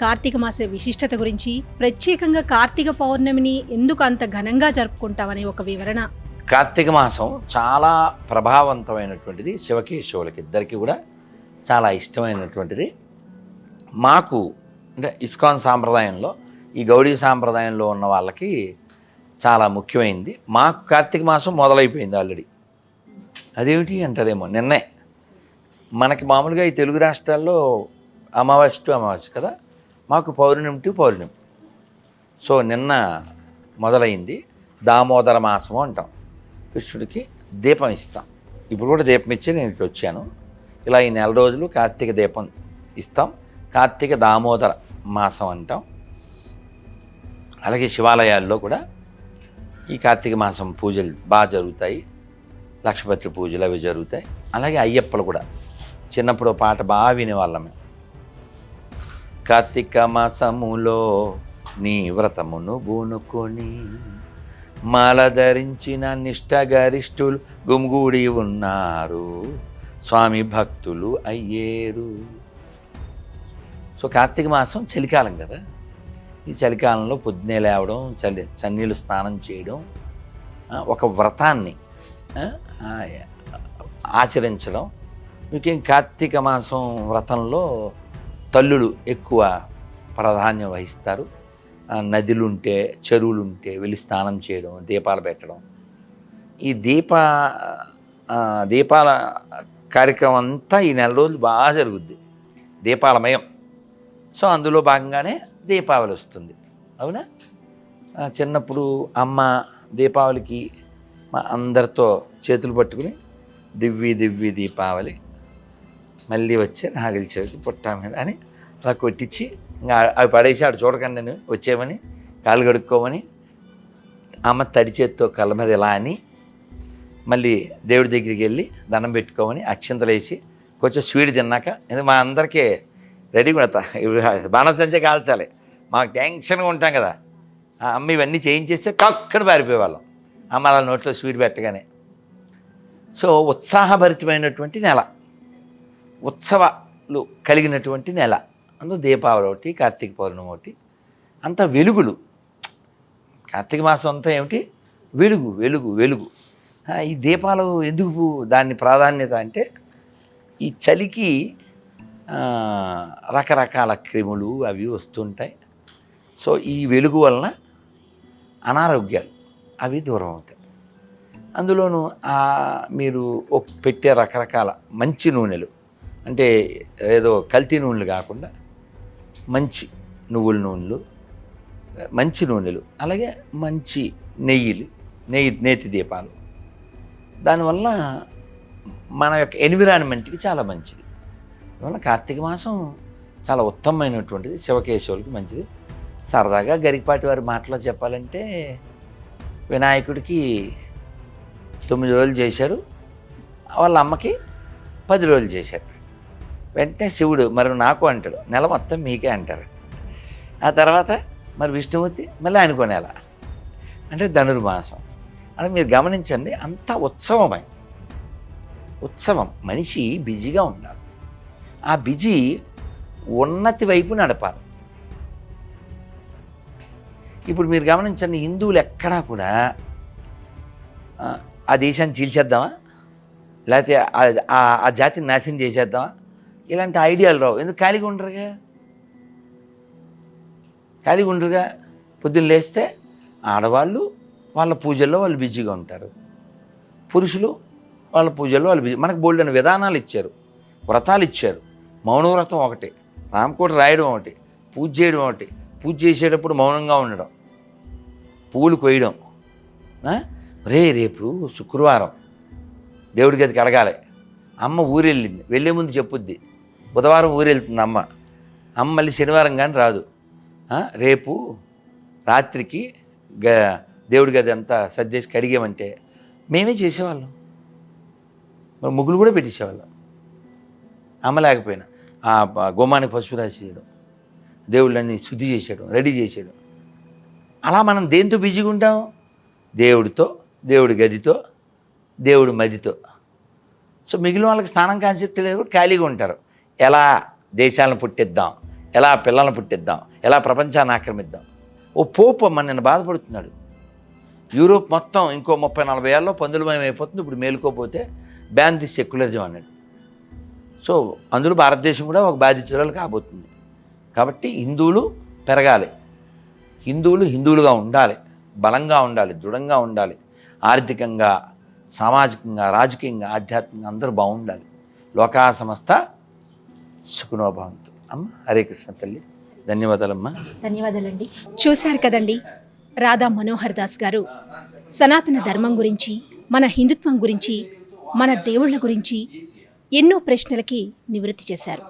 కార్తీక మాస విశిష్టత గురించి, ప్రత్యేకంగా కార్తీక పౌర్ణమిని ఎందుకు అంత ఘనంగా జరుపుకుంటామనే ఒక వివరణ. కార్తీక మాసం చాలా ప్రభావవంతమైనటువంటిది. శివకేశవులకి ఇద్దరికి కూడా చాలా ఇష్టమైనటువంటిది. మాకు అంటే ఇస్కాన్ సాంప్రదాయంలో, ఈ గౌడీ సాంప్రదాయంలో ఉన్న వాళ్ళకి చాలా ముఖ్యమైనది. మాకు కార్తీక మాసం మొదలైపోయింది ఆల్రెడీ. అదేమిటి అంటారేమో, నిన్నే. మనకి మామూలుగా ఈ తెలుగు రాష్ట్రాల్లో అమావాస్య టు అమావాస్య కదా, మాకు పౌర్ణమి టు పౌర్ణమి. సో నిన్న మొదలైంది. దామోదర మాసము అంటాం. కృష్ణుడికి దీపం ఇస్తాం. ఇప్పుడు కూడా దీపం ఇచ్చి నేను ఇట్లా వచ్చాను. ఇలా ఈ నెల రోజులు కార్తీక దీపం ఇస్తాం. కార్తీక దామోదర మాసం అంటాం. అలాగే శివాలయాల్లో కూడా ఈ కార్తీక మాసం పూజలు బాగా జరుగుతాయి. లక్షపత్రి పూజలు అవి జరుగుతాయి. అలాగే అయ్యప్పలు కూడా చిన్నప్పుడు పాట బాగా వినేవాళ్ళం మేము. కార్తీక మాసములో నీ వ్రతమును బూనుకొని మాల ధరించిన నిష్టగరిష్ఠులు గుమిగూడి ఉన్నారు, స్వామి భక్తులు అయ్యేరు. సో కార్తీక మాసం చలికాలం కదా. ఈ చలికాలంలో పొద్దున్నే లేవడం, చన్నీళ్ళు స్నానం చేయడం, ఒక వ్రతాన్ని ఆచరించడం. ముఖ్యంగా కార్తీక మాసం వ్రతంలో తల్లులు ఎక్కువ ప్రాధాన్యం వహిస్తారు. నదులుంటే, చెరువులుంటే వెళ్ళి స్నానం చేయడం, దీపాలు పెట్టడం. ఈ దీపాల కార్యక్రమం అంతా ఈ నెల రోజులు బాగా జరుగుద్ది. దీపాలమయం. సో అందులో భాగంగానే దీపావళి వస్తుంది. అవునా? చిన్నప్పుడు అమ్మ దీపావళికి మా అందరితో చేతులు పట్టుకుని దివ్వి దివ్వి దీపావళి, మళ్ళీ వచ్చే నాగలి చవితి పుట్టా మీద అని అలా కొట్టించి ఇంకా అవి పడేసి ఆడు చూడకండి నేను వచ్చేమని, కాళ్ళు కడుక్కోమని అమ్మ తడి చేత్తో కళ్ళ మీద ఇలా అని, మళ్ళీ దేవుడి దగ్గరికి వెళ్ళి దండం పెట్టుకోమని అక్షంతలు వేసి కొంచెం స్వీట్ తిన్నాక, ఎందుకు మా అందరికీ రెడీగా పెడతా. ఇప్పుడు బాణసంచే కాల్చాలి, మాకు టెన్షన్గా ఉంటాం కదా. అమ్మ ఇవన్నీ చేయించేస్తే కక్కడి పారిపోయేవాళ్ళం అమ్మ అలా నోట్లో స్వీట్ పెట్టగానే. సో ఉత్సాహభరితమైనటువంటి నెల, ఉత్సవాలు కలిగినటువంటి నెల. అందులో దీపావళి ఒకటి, కార్తీక పౌర్ణమి ఒకటి. అంతా వెలుగులు. కార్తీక మాసం అంతా ఏమిటి? వెలుగు వెలుగు వెలుగు. ఈ దీపాలు ఎందుకు దాని ప్రాధాన్యత అంటే, ఈ చలికి రకరకాల క్రిములు అవి వస్తుంటాయి. సో ఈ వెలుగు వలన అనారోగ్యాలు అవి దూరం అవుతాయి. అందులోనూ మీరు పెట్టే రకరకాల మంచి నూనెలు, అంటే ఏదో కల్తీ నూనెలు కాకుండా మంచి నువ్వుల నూనెలు, మంచి నూనెలు, అలాగే మంచి నేతి దీపాలు. దానివల్ల మన యొక్క ఎన్విరాన్మెంట్కి చాలా మంచిది. అందువల్ల కార్తీక మాసం చాలా ఉత్తమమైనటువంటిది, శివకేశవులకి మంచిది. సరదాగా గరికపాటి వారి మాటలో చెప్పాలంటే, వినాయకుడికి 9 రోజులు చేశారు, వాళ్ళ అమ్మకి 10 రోజులు చేశారు. వెంటనే శివుడు మరి నాకు అంటాడు, నెల మొత్తం మీకే అంటారు. ఆ తర్వాత మరి విష్ణుమూర్తి మళ్ళీ ఆయనకో నెల, అంటే ధనుర్మాసం. అంటే మీరు గమనించండి, అంతా ఉత్సవమే. ఉత్సవం. మనిషి బిజీగా ఉండాలి. ఆ బిజీ ఉన్నతి వైపు నడపాలి. ఇప్పుడు మీరు గమనించండి, హిందువులు ఎక్కడా కూడా ఆ దేశాన్ని చీల్చేద్దామా, లేకపోతే ఆ జాతిని నాశనం చేసేద్దామా, ఇలాంటి ఐడియాలు రావు. ఎందుకు? ఖాళీగా ఉండరుగా. పొద్దున్న లేస్తే ఆడవాళ్ళు వాళ్ళ పూజల్లో వాళ్ళు బిజీగా ఉంటారు, పురుషులు వాళ్ళ పూజల్లో వాళ్ళు బిజీ. మనకు బోల్డెని విధానాలు ఇచ్చారు, వ్రతాలు ఇచ్చారు. మౌనవ్రతం ఒకటి, రామకోట రాయడం ఒకటి, పూజ చేయడం ఒకటి. పూజ చేసేటప్పుడు మౌనంగా ఉండడం, పువ్వులు కొయ్యడం. రేపు శుక్రవారం దేవుడి గదికి అడగాలి. అమ్మ ఊరు వెళ్ళింది, వెళ్ళే ముందు చెప్పుద్ది. బుధవారం ఊరు వెళ్తుంది అమ్మ మళ్ళీ శనివారం కానీ రాదు. రేపు రాత్రికి దేవుడి గది అంతా సర్దేసి కడిగామంటే మేమే చేసేవాళ్ళం. మరి ముగ్గులు కూడా పెట్టేసేవాళ్ళం. అమ్మ లేకపోయినా ఆ గుమ్మానికి పసుపు రాసి చేయడం, దేవుళ్ళన్నీ శుద్ధి చేసేయడం, రెడీ చేసేయడం. అలా మనం దేంతో బిజీగా ఉంటాం? దేవుడితో, దేవుడి గదితో, దేవుడి మదితో. సో మిగిలిన వాళ్ళకి స్నానం కాన్సెప్ట్ లేదు, ఖాళీగా ఉంటారు. ఎలా దేశాలను పుట్టిద్దాం, ఎలా పిల్లల్ని పుట్టిద్దాం, ఎలా ప్రపంచాన్ని ఆక్రమిద్దాం. ఓ పోపు అమ్మ నిన్న బాధపడుతున్నాడు. యూరోప్ మొత్తం ఇంకో 30-40 ఏళ్ళలో పందులమయం అయిపోతుంది, ఇప్పుడు మేలుకోపోతే బ్యాన్ ది సెక్యులరిజం అన్నాడు. సో అందులో భారతదేశం కూడా ఒక బాధితురాలు కాబోతుంది. కాబట్టి హిందువులు పెరగాలి, హిందువులు హిందువులుగా ఉండాలి, బలంగా ఉండాలి, దృఢంగా ఉండాలి, ఆర్థికంగా, సామాజికంగా, రాజకీయంగా, ఆధ్యాత్మికంగా అందరూ బాగుండాలి. లోకా సమస్త సుఖినో భవంతు. అమ్మ హరే కృష్ణ తల్లి, ధన్యవాదాలమ్మా. ధన్యవాదాలండి. చూశారు కదండి, రాధా మనోహర్ దాస్ గారు సనాతన ధర్మం గురించి, మన హిందుత్వం గురించి, మన దేవుళ్ళ గురించి ఎన్నో ప్రశ్నలకి నివృత్తి చేశారు.